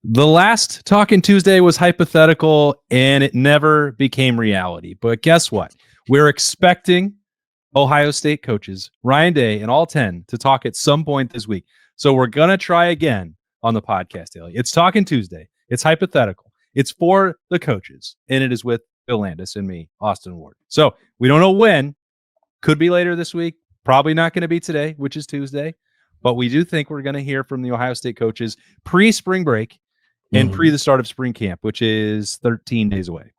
The last Talking Tuesday was hypothetical and it never became reality. But guess what? We're expecting Ohio State coaches, Ryan Day and all 10, to talk at some point this week. So we're going to try again on the podcast, Daily. It's Talking Tuesday. It's hypothetical. It's for the coaches, and it is with Bill Landis and me, Austin Ward. So we don't know when. Could be later this week. Probably not going to be today, which is Tuesday. But we do think we're going to hear from the Ohio State coaches pre-spring break and pre the start of spring camp, which is 13 days away.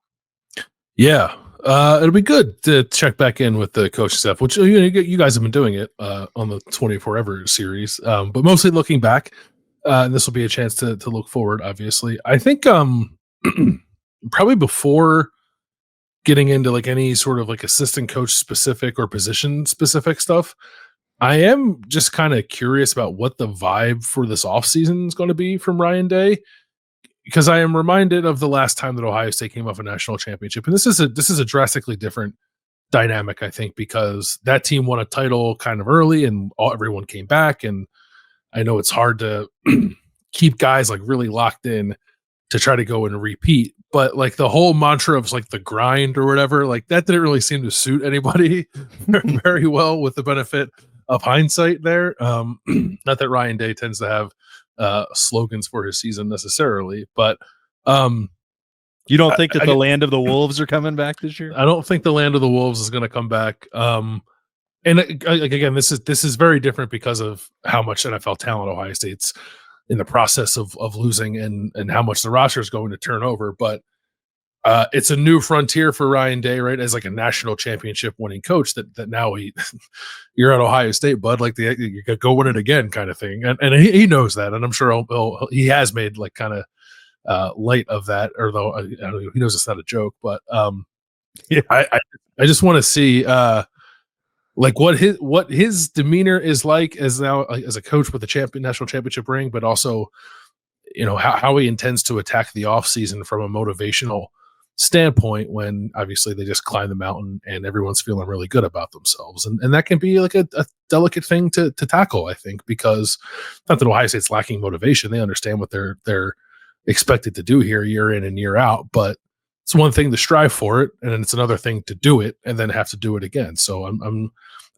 Yeah. It'll be good to check back in with the coaching staff, which you guys have been doing it on the 24 Ever series, but mostly looking back. And this will be a chance to look forward, obviously. I think probably before getting into like any sort of like assistant coach specific or position specific stuff, I am just kind of curious about what the vibe for this offseason is going to be from Ryan Day, because I am reminded of the last time that Ohio State came off a national championship. And this is a drastically different dynamic, I think, because that team won a title kind of early and everyone came back. And I know it's hard to keep guys like really locked in to try to go and repeat, but like the whole mantra of like the grind or whatever, like that didn't really seem to suit anybody very well with the benefit of hindsight there. Not that Ryan Day tends to have slogans for his season necessarily, but you don't think that the land of the wolves are coming back this year? I don't think the land of the wolves is going to come back. And again, this is very different because of how much NFL talent Ohio State's in the process of losing and how much the roster is going to turn over. But it's a new frontier for Ryan Day, right? As like a national championship winning coach that now you're at Ohio State, bud, like you go win it again kind of thing. And he knows that. And I'm sure he has made like kind of light of that, or though I don't know, he knows it's not a joke, but yeah, I just want to see like what his demeanor is like as a coach with a national championship ring, but also, how he intends to attack the offseason from a motivational standpoint when obviously they just climbed the mountain and everyone's feeling really good about themselves. And that can be like a delicate thing to tackle, I think, because not that Ohio State's lacking motivation. They understand what they're expected to do here year in and year out, but it's one thing to strive for it, and it's another thing to do it and then have to do it again. So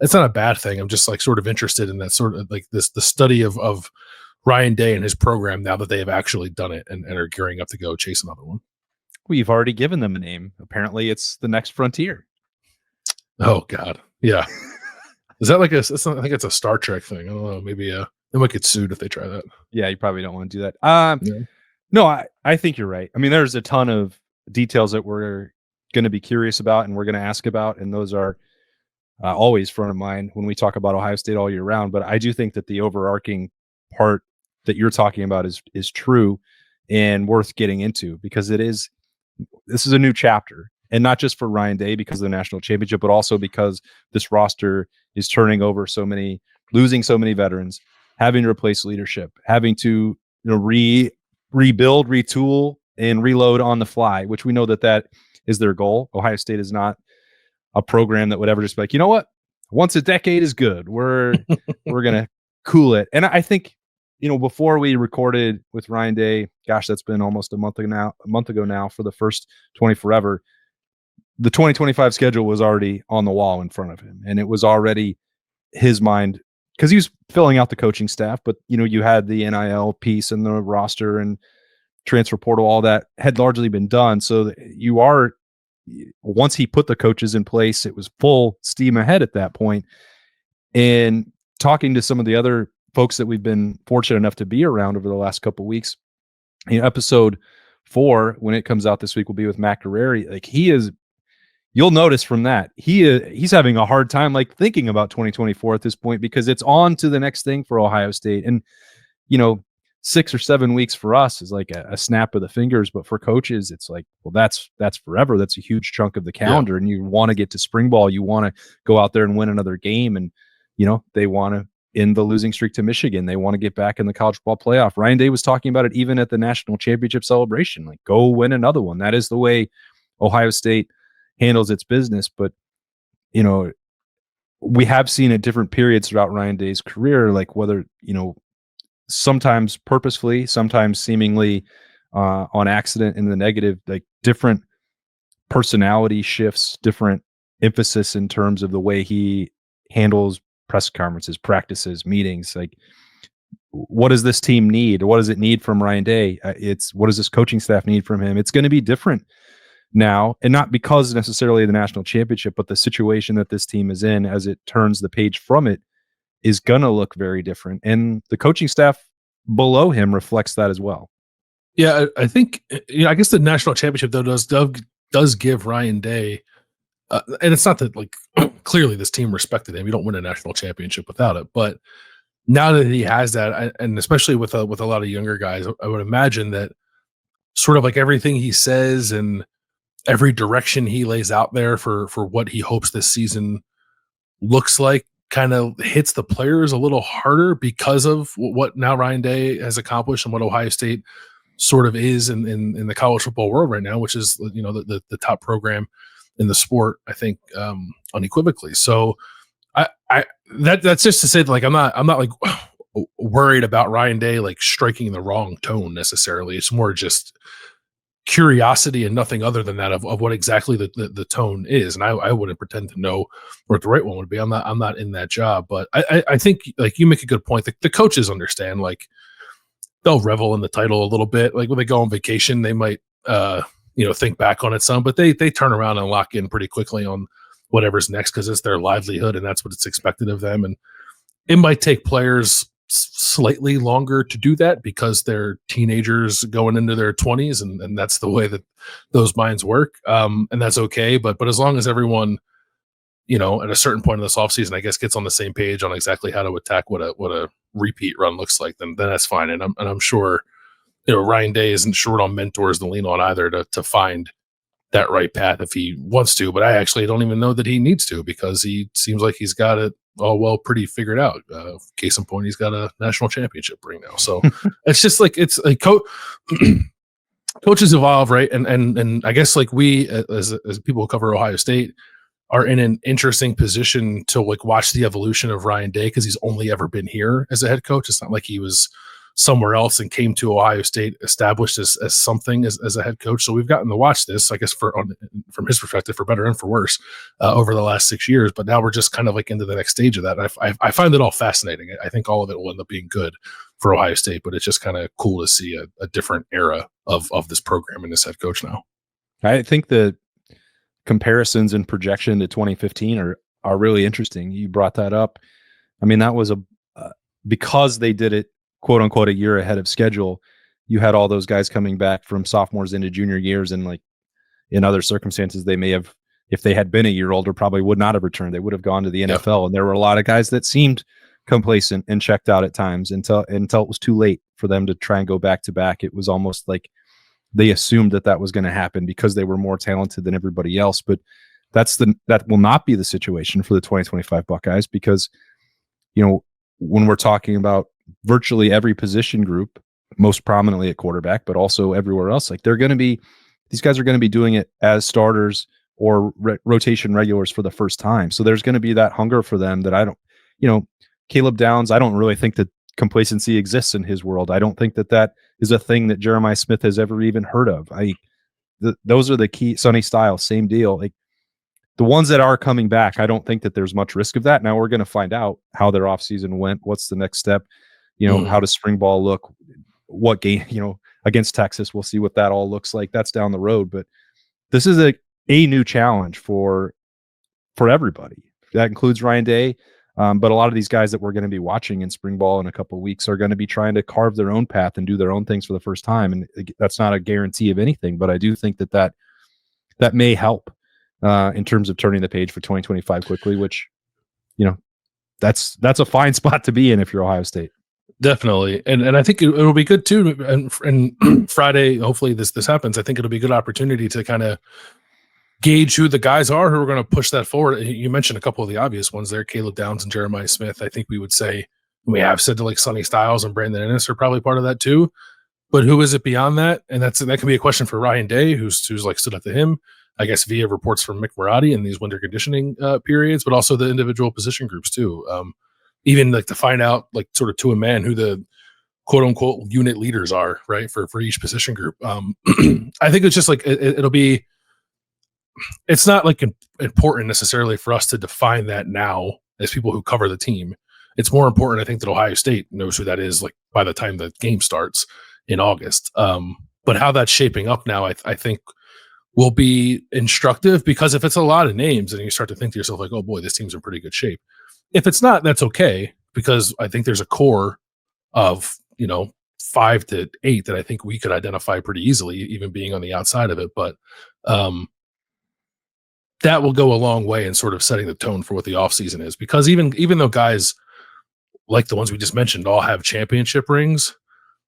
it's not a bad thing. I'm just like sort of interested in that sort of like the study of Ryan Day and his program now that they have actually done it and are gearing up to go chase another one. We've already given them a name. Apparently it's the next frontier. Oh God. Yeah. Is that like I think it's a Star Trek thing. I don't know. Maybe they might get sued if they try that. Yeah. You probably don't want to do that. Yeah. No, I think you're right. I mean, there's a ton of details that we're going to be curious about and we're going to ask about. And those are always front of mind when we talk about Ohio State all year round. But I do think that the overarching part that you're talking about is true and worth getting into, because this is a new chapter, and not just for Ryan Day because of the national championship, but also because this roster is turning over losing so many veterans, having to replace leadership, having to rebuild, retool, and reload on the fly, which we know that is their goal. Ohio State is not a program that would ever just be like, you know what, once a decade is good. We're gonna cool it. And I think, before we recorded with Ryan Day, gosh, that's been almost a month ago now for the first 24 Ever, the 2025 schedule was already on the wall in front of him, and it was already his mind, because he was filling out the coaching staff, but you had the NIL piece and the roster and transfer portal, all that had largely been done. So once he put the coaches in place, it was full steam ahead at that point. And talking to some of the other folks that we've been fortunate enough to be around over the last couple of weeks, episode 4, when it comes out this week, will be with Matt Guerreri. Like you'll notice from that, he's having a hard time like thinking about 2024 at this point, because it's on to the next thing for Ohio State. And, 6 or 7 weeks for us is like a snap of the fingers, but for coaches, it's like, well, that's forever. That's a huge chunk of the calendar. Yeah. And you want to get to spring ball. You want to go out there and win another game. And, they want to end the losing streak to Michigan. They want to get back in the college football playoff. Ryan Day was talking about it even at the national championship celebration, like go win another one. That is the way Ohio State handles its business. But, we have seen at different periods throughout Ryan Day's career, like whether, sometimes purposefully, sometimes seemingly on accident in the negative, like different personality shifts, different emphasis in terms of the way he handles press conferences, practices, meetings. Like, what does this team need? What does it need from Ryan Day? It's what does this coaching staff need from him? It's going to be different now, and not because necessarily of the national championship, but the situation that this team is in as it turns the page from it is going to look very different. And the coaching staff below him reflects that as well. Yeah, I think, I guess the national championship though does give Ryan Day, and it's not that like clearly this team respected him. You don't win a national championship without it, but now that he has that, and especially with a lot of younger guys, I would imagine that sort of like everything he says and every direction he lays out there for what he hopes this season looks like kind of hits the players a little harder because of what now Ryan Day has accomplished and what Ohio State sort of is in the college football world right now, which is the top program in the sport, I think, unequivocally. So that's just to say that, like, I'm not like worried about Ryan Day like striking the wrong tone necessarily. It's more just curiosity and nothing other than that of what exactly the tone is. And I wouldn't pretend to know what the right one would be. I'm not in that job, but I think like you make a good point. The coaches understand, like, they'll revel in the title a little bit. Like when they go on vacation, they might think back on it some, but they turn around and lock in pretty quickly on whatever's next because it's their livelihood and that's what it's expected of them. And it might take players slightly longer to do that because they're teenagers going into their 20s, and that's the way that those minds work. And that's okay. But as long as everyone, at a certain point in this offseason, I guess, gets on the same page on exactly how to attack what a repeat run looks like, then that's fine. And I'm sure, Ryan Day isn't short on mentors to lean on either to find that right path if he wants to. But I actually don't even know that he needs to, because he seems like he's got it all pretty figured out. Case in point, he's got a national championship ring now. So it's just like, it's like coaches evolve, right? And I guess like we as people who cover Ohio State are in an interesting position to like watch the evolution of Ryan Day, because he's only ever been here as a head coach. It's not like he was somewhere else and came to Ohio State established as something as a head coach. So we've gotten to watch this, I guess, from his perspective, for better and for worse, over the last 6 years. But now we're just kind of like into the next stage of that. I find it all fascinating. I think all of it will end up being good for Ohio State, but it's just kind of cool to see a different era of this program and this head coach now. I think the comparisons and projection to 2015 are really interesting. You brought that up. I mean, that was because they did it, quote unquote, a year ahead of schedule. You had all those guys coming back from sophomores into junior years, and like in other circumstances, they may have, if they had been a year older, probably would not have returned. They would have gone to the NFL. And there were a lot of guys that seemed complacent and checked out at times until it was too late for them to try and go back to back. It was almost like they assumed that was going to happen because they were more talented than everybody else. But that will not be the situation for the 2025 Buckeyes, because, when we're talking about virtually every position group, most prominently at quarterback, but also everywhere else, like these guys are going to be doing it as starters or rotation regulars for the first time. So there's going to be that hunger for them that Caleb Downs, I don't really think that complacency exists in his world. I don't think that is a thing that Jeremiah Smith has ever even heard of. Those are the key. Sonny Styles, same deal. Like the ones that are coming back, I don't think that there's much risk of that. Now we're going to find out how their offseason went. What's the next step? How does spring ball look? What game, against Texas, we'll see what that all looks like. That's down the road, but this is a new challenge for everybody. That includes Ryan Day. But a lot of these guys that we're going to be watching in spring ball in a couple of weeks are going to be trying to carve their own path and do their own things for the first time. And that's not a guarantee of anything, but I do think that may help in terms of turning the page for 2025 quickly, which, that's a fine spot to be in if you're Ohio State. Definitely. And I think it'll be good too. And Friday, hopefully this happens. I think it'll be a good opportunity to kind of gauge who the guys are who are going to push that forward. You mentioned a couple of the obvious ones there, Caleb Downs and Jeremiah Smith. I think we have said to like Sonny Styles and Brandon Ennis are probably part of that too. But who is it beyond that? And that can be a question for Ryan Day, who's like stood up to him, I guess, via reports from Mick Marotti in these winter conditioning periods, but also the individual position groups too. Even like to find out, like sort of to a man, who the quote unquote unit leaders are, right, for each position group. I think it's just like it'll be. It's not like important necessarily for us to define that now as people who cover the team. It's more important, I think, that Ohio State knows who that is, like by the time the game starts in August. But how that's shaping up now, I think, will be instructive, because if it's a lot of names and you start to think to yourself like, oh boy, this team's in pretty good shape. If it's not, that's okay, because I think there's a core of 5 to 8 that I think we could identify pretty easily, even being on the outside of it. But that will go a long way in sort of setting the tone for what the offseason is, because even though guys like the ones we just mentioned all have championship rings,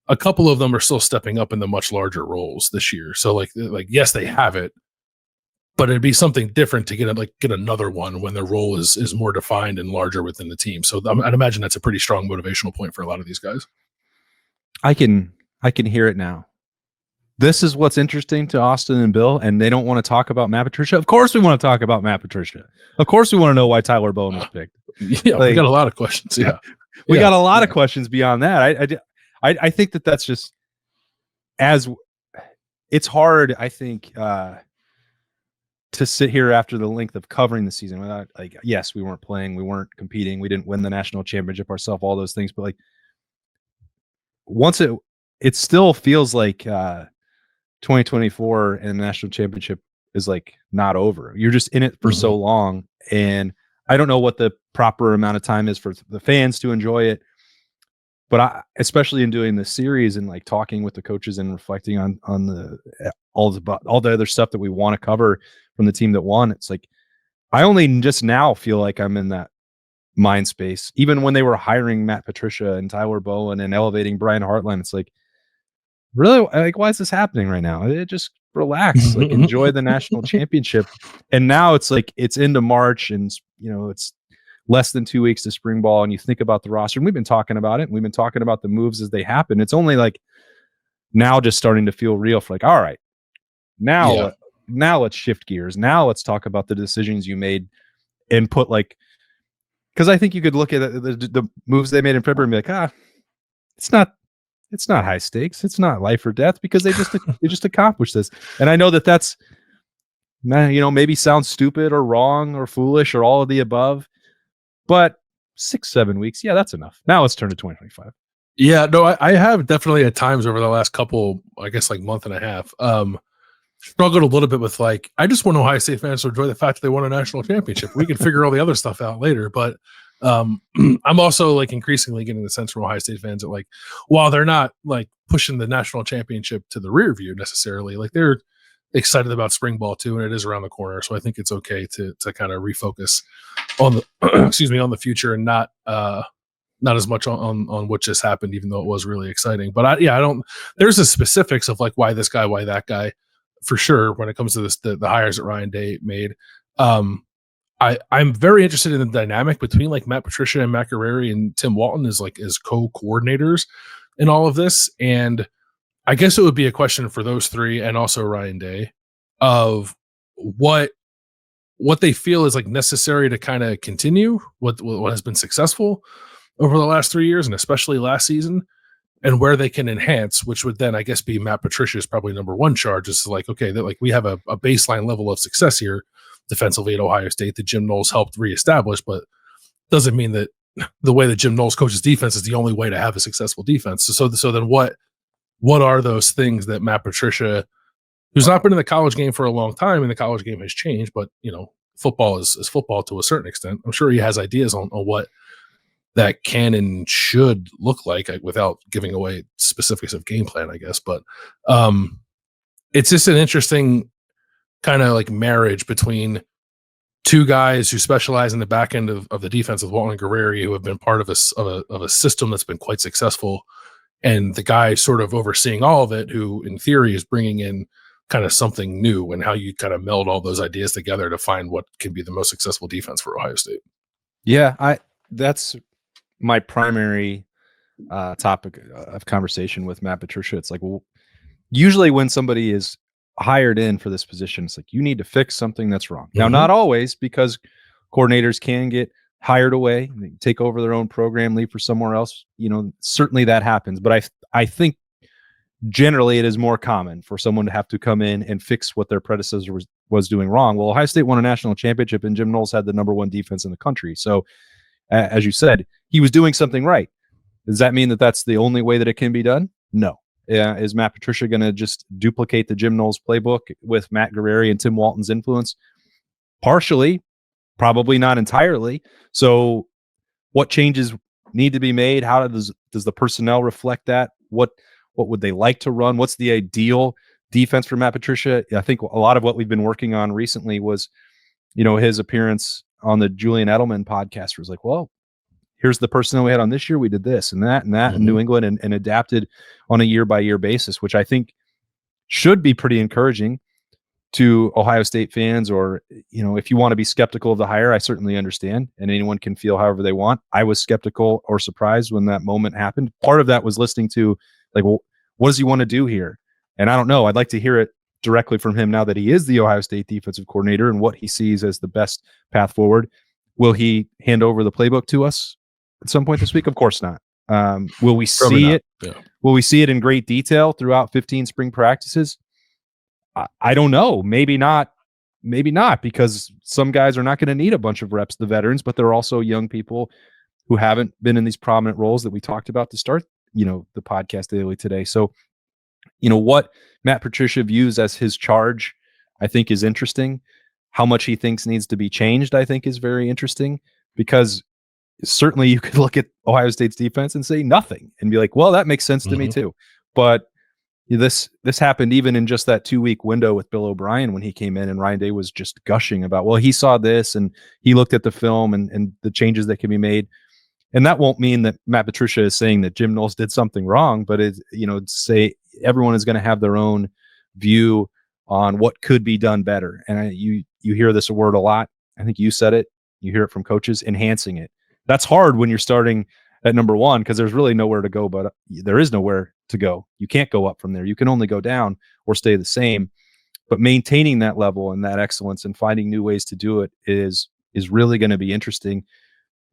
a couple of them are still stepping up in the much larger roles this year. So like yes, they have it, but it'd be something different to get another one when their role is more defined and larger within the team. So I'd imagine that's a pretty strong motivational point for a lot of these guys. I can hear it now. This is what's interesting to Austin and Bill, and they don't want to talk about Matt Patricia. Of course we want to talk about Matt Patricia. Of course we want to know why Tyler Bowen was picked. Yeah, we got a lot of questions. Yeah. We got a lot of questions beyond that. I think that's just, as it's hard, I think, to sit here after the length of covering the season without, like, yes, we weren't playing, we weren't competing, we didn't win the national championship ourselves, all those things, but like once it still feels like 2024 and the national championship is like not over. You're just in it for so long, and I don't know what the proper amount of time is for the fans to enjoy it. But especially in doing this series and like talking with the coaches and reflecting on all the other stuff that we want to cover from the team that won, it's like I only just now feel like I'm in that mind space. Even when they were hiring Matt Patricia and Tyler Bowen and elevating Brian Hartline, it's like, really, like, why is this happening right now? Just relax, like enjoy the national championship. And now it's like it's into March, and it's less than 2 weeks to spring ball, and you think about the roster, and we've been talking about it, and we've been talking about the moves as they happen. It's only like now just starting to feel real for like, all right, now let's shift gears. Now let's talk about the decisions you made and put, like, because I think you could look at the moves they made in February and be like, it's not high stakes, it's not life or death, because they just accomplished this. And I know that's maybe sounds stupid or wrong or foolish or all of the above, but 6-7 weeks, that's enough. Now let's turn to 2025. Yeah, no, I have definitely at times over the last couple, I guess, like month and a half, struggled a little bit with, like, I just want Ohio State fans to enjoy the fact that they won a national championship. We can figure all the other stuff out later. But I'm also like increasingly getting the sense from Ohio State fans that, like, while they're not like pushing the national championship to the rear view necessarily, like they're excited about spring ball too, and it is around the corner. So I think it's okay to kind of refocus on the on the future, and not as much on what just happened, even though it was really exciting. But I don't. There's the specifics of like why this guy, why that guy, for sure. When it comes to this, the hires that Ryan Day made, I'm very interested in the dynamic between like Matt Patricia and Matt Guerrieri and Tim Walton as co-coordinators in all of this. And I guess it would be a question for those three, and also Ryan Day, of what they feel is like necessary to kind of continue what has been successful over the last 3 years, and especially last season, and where they can enhance, which would then, I guess, be Matt Patricia's probably number one charge. Is like, okay, that like we have a baseline level of success here defensively at Ohio State that Jim Knowles helped reestablish, but doesn't mean that the way that Jim Knowles coaches defense is the only way to have a successful defense. So then what are those things that Matt Patricia, who's not been in the college game for a long time, and the college game has changed, but football is football to a certain extent. I'm sure he has ideas on what that can and should look like, without giving away specifics of game plan, I guess. But it's just an interesting kind of like marriage between two guys who specialize in the back end of the defense with Walton and Guerrieri, who have been part of a system that's been quite successful, and the guy sort of overseeing all of it, who in theory is bringing in kind of something new, and how you kind of meld all those ideas together to find what can be the most successful defense for Ohio State. Yeah, that's my primary topic of conversation with Matt Patricia. It's like, well, usually when somebody is hired in for this position, it's like, you need to fix something that's wrong. Now, not always, because coordinators can get hired away, take over their own program, leave for somewhere else. Certainly that happens. But I think generally it is more common for someone to have to come in and fix what their predecessor was doing wrong. Well, Ohio State won a national championship and Jim Knowles had the number one defense in the country. So as you said, he was doing something right. Does that mean that that's the only way that it can be done? No. Is Matt Patricia going to just duplicate the Jim Knowles playbook with Matt Guerrieri and Tim Walton's influence? Partially, probably not entirely. So what changes need to be made? How does the personnel reflect that? What would they like to run? What's the ideal defense for Matt Patricia? I think a lot of what we've been working on recently was, his appearance on the Julian Edelman podcast was like, well, here's the personnel we had on this year. We did this and that in New England and adapted on a year-by-year basis, which I think should be pretty encouraging to Ohio State fans. Or, if you want to be skeptical of the hire, I certainly understand, and anyone can feel however they want. I was skeptical or surprised when that moment happened. Part of that was listening to, like, well, what does he want to do here? And I don't know. I'd like to hear it directly from him now that he is the Ohio State defensive coordinator and what he sees as the best path forward. Will he hand over the playbook to us at some point this week? Of course not. Will we see it? Yeah. Will we see it in great detail throughout 15 spring practices? I don't know. Maybe not. Maybe not, because some guys are not going to need a bunch of reps, the veterans, but there are also young people who haven't been in these prominent roles that we talked about to start, the podcast daily today. So, what Matt Patricia views as his charge, I think is interesting. How much he thinks needs to be changed, I think is very interesting, because certainly you could look at Ohio State's defense and say nothing and be like, well, that makes sense to me too. But this happened even in just that 2-week window with Bill O'Brien when he came in, and Ryan Day was just gushing about, well, he saw this and he looked at the film and the changes that can be made. And that won't mean that Matt Patricia is saying that Jim Knowles did something wrong, but say everyone is going to have their own view on what could be done better. And you hear this word a lot. I think you said it. You hear it from coaches, enhancing it. That's hard when you're starting at number one, because there's really nowhere to go, but there is nowhere to go. You can't go up from there. You can only go down or stay the same. But maintaining that level and that excellence and finding new ways to do it is really going to be interesting,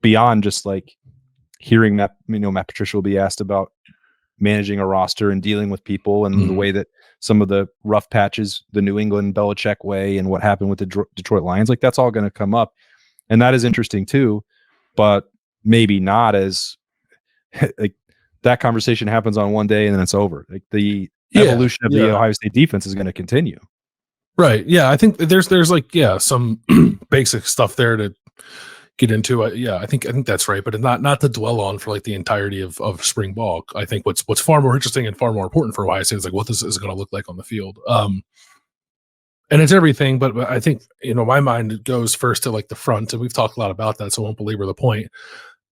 beyond just like hearing that, Matt Patricia will be asked about managing a roster and dealing with people and the way that some of the rough patches, the New England Belichick way and what happened with the Detroit Lions, like that's all going to come up. And that is interesting too, but maybe not as like that conversation happens on one day and then it's over. Like the evolution of the Ohio State defense is going to continue. Right. Yeah. I think there's like, some basic stuff there to get into. I think that's right, but not to dwell on for like the entirety of spring ball. I think what's far more interesting and far more important for Ohio State is like what this is going to look like on the field. And it's everything, but I think, my mind goes first to like the front, and we've talked a lot about that, so I won't belabor the point.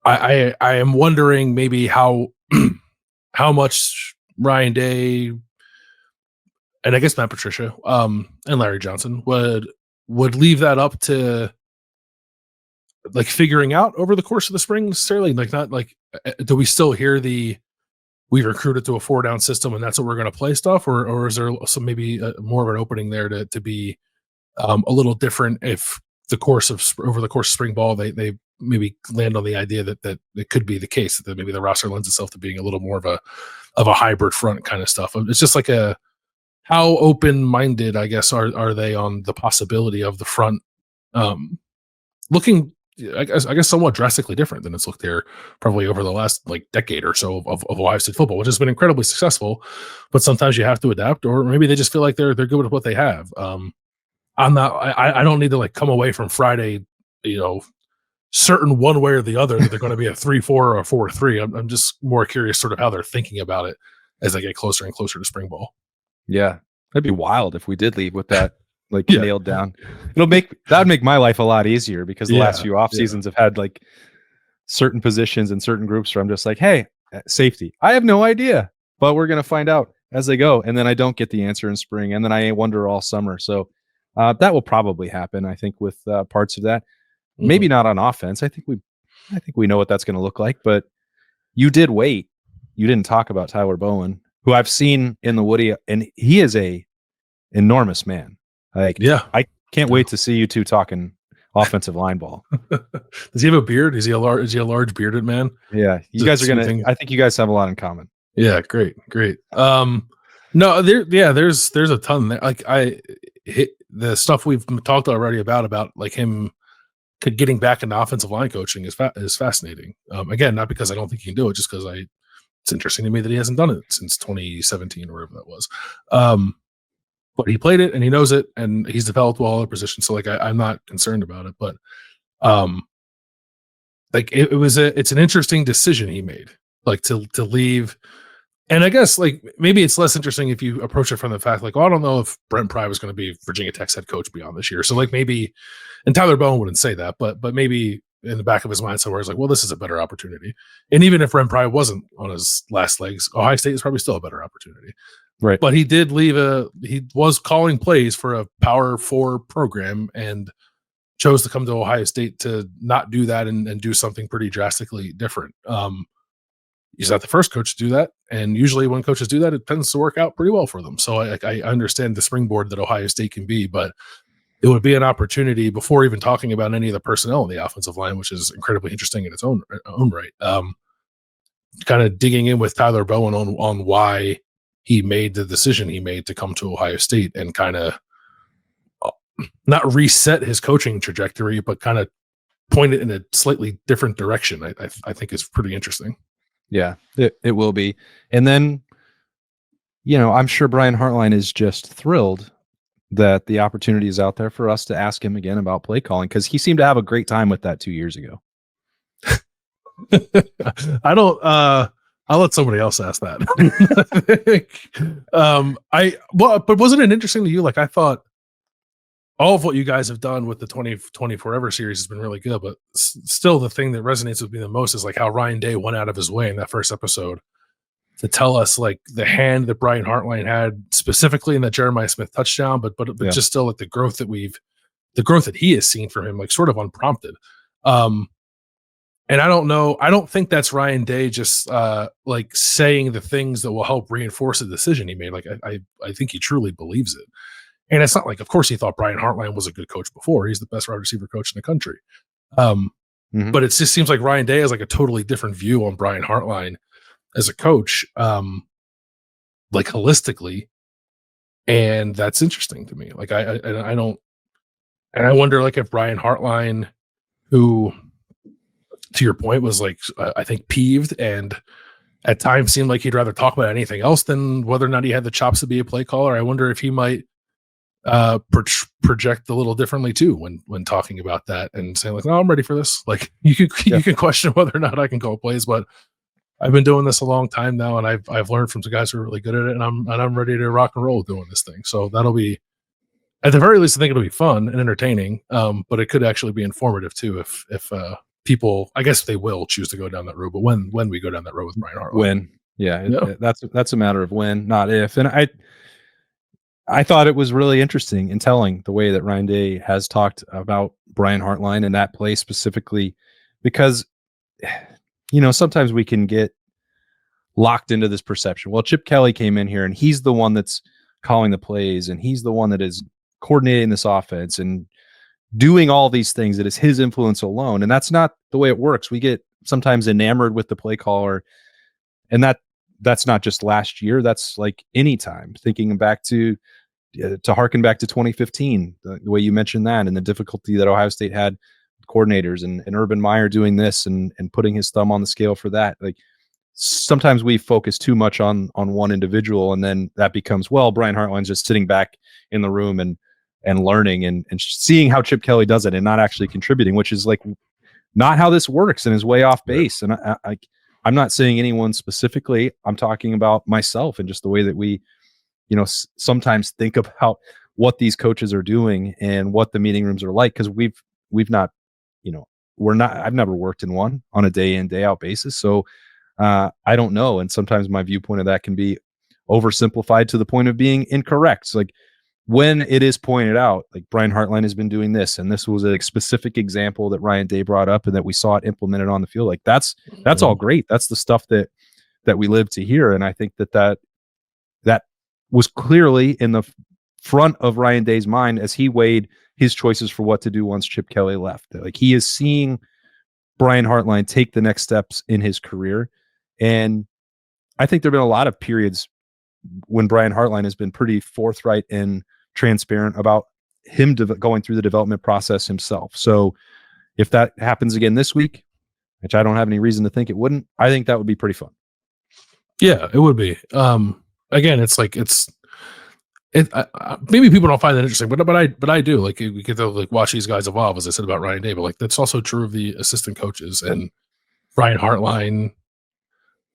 I am wondering maybe how much Ryan Day and I guess Matt Patricia and Larry Johnson would leave that up to like figuring out over the course of the spring necessarily. Like, not like, do we still hear we recruited to a 4-down system and that's what we're going to play stuff, or is there some maybe more of an opening there to be a little different if over the course of spring ball they maybe land on the idea that it could be the case that maybe the roster lends itself to being a little more of a hybrid front kind of stuff. It's just like how open-minded, I guess, are they on the possibility of the front looking, I guess, somewhat drastically different than it's looked there probably over the last like decade or so of Ohio State football, which has been incredibly successful. But sometimes you have to adapt, or maybe they just feel like they're good with what they have. I don't need to like come away from Friday, certain one way or the other that they're going to be a 3-4 or a 4-3. I'm just more curious sort of how they're thinking about it as they get closer and closer to spring ball. Yeah, that'd be wild if we did leave with that nailed down. That would make my life a lot easier, because the last few off seasons have had like certain positions and certain groups where I'm just like, hey, safety, I have no idea, but we're going to find out as they go. And then I don't get the answer in spring, and then I wonder all summer. So that will probably happen, I think, with parts of that. Maybe not on offense. I think we know what that's going to look like, but you did wait. You didn't talk about Tyler Bowen, who I've seen in the Woody, and he is a enormous man. Like, I can't wait to see you two talking offensive line ball. Does he have a beard? Is he a large bearded man? Yeah, you guys are gonna. I think you guys have a lot in common. Yeah, great. No, there's a ton there. Like the stuff we've talked already about like him getting back into offensive line coaching is fascinating. Again, not because I don't think he can do it, just because it's interesting to me that he hasn't done it since 2017 or whatever that was. But he played it and he knows it and he's developed well at position. So like I'm not concerned about it, but like it's an interesting decision he made, like to leave. And I guess like maybe it's less interesting if you approach it from the fact like, well, I don't know if Brent Pry was going to be Virginia Tech's head coach beyond this year. So like maybe, and Tyler Bowen wouldn't say that, but maybe in the back of his mind somewhere is like, well, this is a better opportunity. And even if Brent Pry wasn't on his last legs, Ohio State is probably still a better opportunity. Right. But he did he was calling plays for a Power 4 program and chose to come to Ohio State to not do that and do something pretty drastically different. He's not the first coach to do that. And usually when coaches do that, it tends to work out pretty well for them. So I understand the springboard that Ohio State can be, but it would be an opportunity before even talking about any of the personnel in the offensive line, which is incredibly interesting in its own right. Kind of digging in with Tyler Bowen on why he made the decision he made to come to Ohio State and kind of not reset his coaching trajectory, but kind of point it in a slightly different direction. I think is pretty interesting. Yeah, it will be. And then, I'm sure Brian Hartline is just thrilled that the opportunity is out there for us to ask him again about play calling, because he seemed to have a great time with that 2 years ago. I don't, I'll let somebody else ask that. But wasn't it interesting to you? Like I thought all of what you guys have done with the 2020 Forever series has been really good, but still the thing that resonates with me the most is like how Ryan Day went out of his way in that first episode to tell us like the hand that Brian Hartline had specifically in that Jeremiah Smith touchdown, but just still like the growth that he has seen from him, like sort of unprompted. And I don't think that's Ryan Day just like saying the things that will help reinforce the decision he made. Like I think he truly believes it. And it's not like, of course, he thought Brian Hartline was a good coach before. He's the best wide receiver coach in the country. But it just seems like Ryan Day has like a totally different view on Brian Hartline as a coach, like holistically. And that's interesting to me. Like I wonder like if Brian Hartline, who to your point was like, I think peeved and at times seemed like he'd rather talk about anything else than whether or not he had the chops to be a play caller. I wonder if he might project a little differently too when talking about that and saying like, no, I'm ready for this. Like you can question whether or not I can call plays, but I've been doing this a long time now and I've learned from some guys who are really good at it and I'm ready to rock and roll doing this thing. So that'll be, at the very least, I think it'll be fun and entertaining. But it could actually be informative too if people, I guess they will choose to go down that road, but when we go down that road with Brian Hartline. That's a matter of when, not if. And I thought it was really interesting and telling the way that Ryan Day has talked about Brian Hartline and that play specifically, because, sometimes we can get locked into this perception. Well, Chip Kelly came in here and he's the one that's calling the plays and he's the one that is coordinating this offense and doing all these things. It is his influence alone. And that's not the way it works. We get sometimes enamored with the play caller, and that's not just last year. That's like any time, thinking back to harken back to 2015, the way you mentioned that and the difficulty that Ohio State had with coordinators and Urban Meyer doing this and putting his thumb on the scale for that. Like sometimes we focus too much on one individual, and then that becomes, well, Brian Hartline's just sitting back in the room and learning and seeing how Chip Kelly does it and not actually contributing, which is like not how this works and is way off base. And I'm not saying anyone specifically. I'm talking about myself and just the way that we, sometimes think about what these coaches are doing and what the meeting rooms are like. Cause we've not, I've never worked in one on a day in, day out basis. So I don't know. And sometimes my viewpoint of that can be oversimplified to the point of being incorrect. So like when it is pointed out, like Brian Hartline has been doing this, and this was a specific example that Ryan Day brought up and that we saw it implemented on the field. Like that's all great. That's the stuff that we live to hear. And I think that was clearly in the front of Ryan Day's mind as he weighed his choices for what to do once Chip Kelly left. Like, he is seeing Brian Hartline take the next steps in his career. And I think there have been a lot of periods when Brian Hartline has been pretty forthright and transparent about him going through the development process himself. So if that happens again this week, which I don't have any reason to think it wouldn't, I think that would be pretty fun. Yeah, it would be. Again, it's like maybe people don't find that interesting, but I do. Like, we get to like watch these guys evolve, as I said about Ryan Day, but like that's also true of the assistant coaches and Brian Hartline.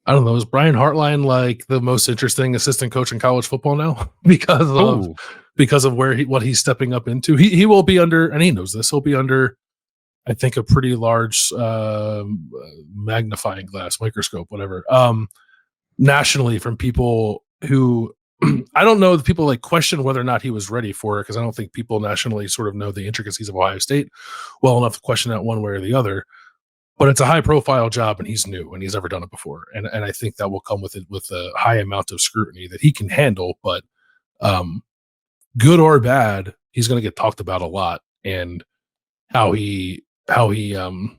I don't know. Is Brian Hartline like the most interesting assistant coach in college football now because of what he's stepping up into? He will be under, and he knows this. He'll be under, I think, a pretty large magnifying glass, microscope, whatever, nationally from people who I don't know if people like question whether or not he was ready for it, because I don't think people nationally sort of know the intricacies of Ohio State well enough to question that one way or the other. But it's a high profile job, and he's new and he's never done it before. And I think that will come with it, with a high amount of scrutiny that he can handle, but good or bad, he's going to get talked about a lot. And how he kind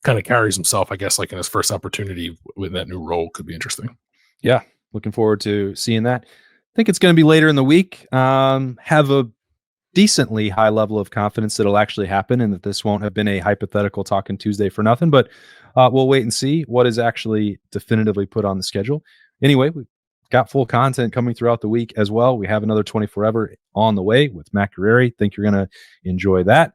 of carries himself, I guess, like in his first opportunity with that new role could be interesting. Yeah. Looking forward to seeing that. I think it's going to be later in the week. Have a decently high level of confidence that it'll actually happen and that this won't have been a hypothetical Talking Tuesday for nothing, but we'll wait and see what is actually definitively put on the schedule. Anyway, we've got full content coming throughout the week as well. We have another 24-ever on the way with Matt Guerrieri. Think you're going to enjoy that.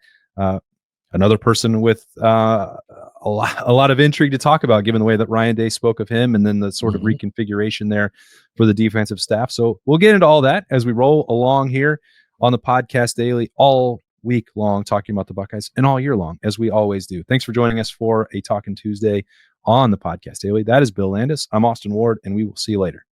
Another person with a lot of intrigue to talk about, given the way that Ryan Day spoke of him and then the sort of reconfiguration there for the defensive staff. So we'll get into all that as we roll along here on the Podcast Daily all week long, talking about the Buckeyes and all year long, as we always do. Thanks for joining us for a Talking Tuesday on the Podcast Daily. That is Bill Landis. I'm Austin Ward, and we will see you later.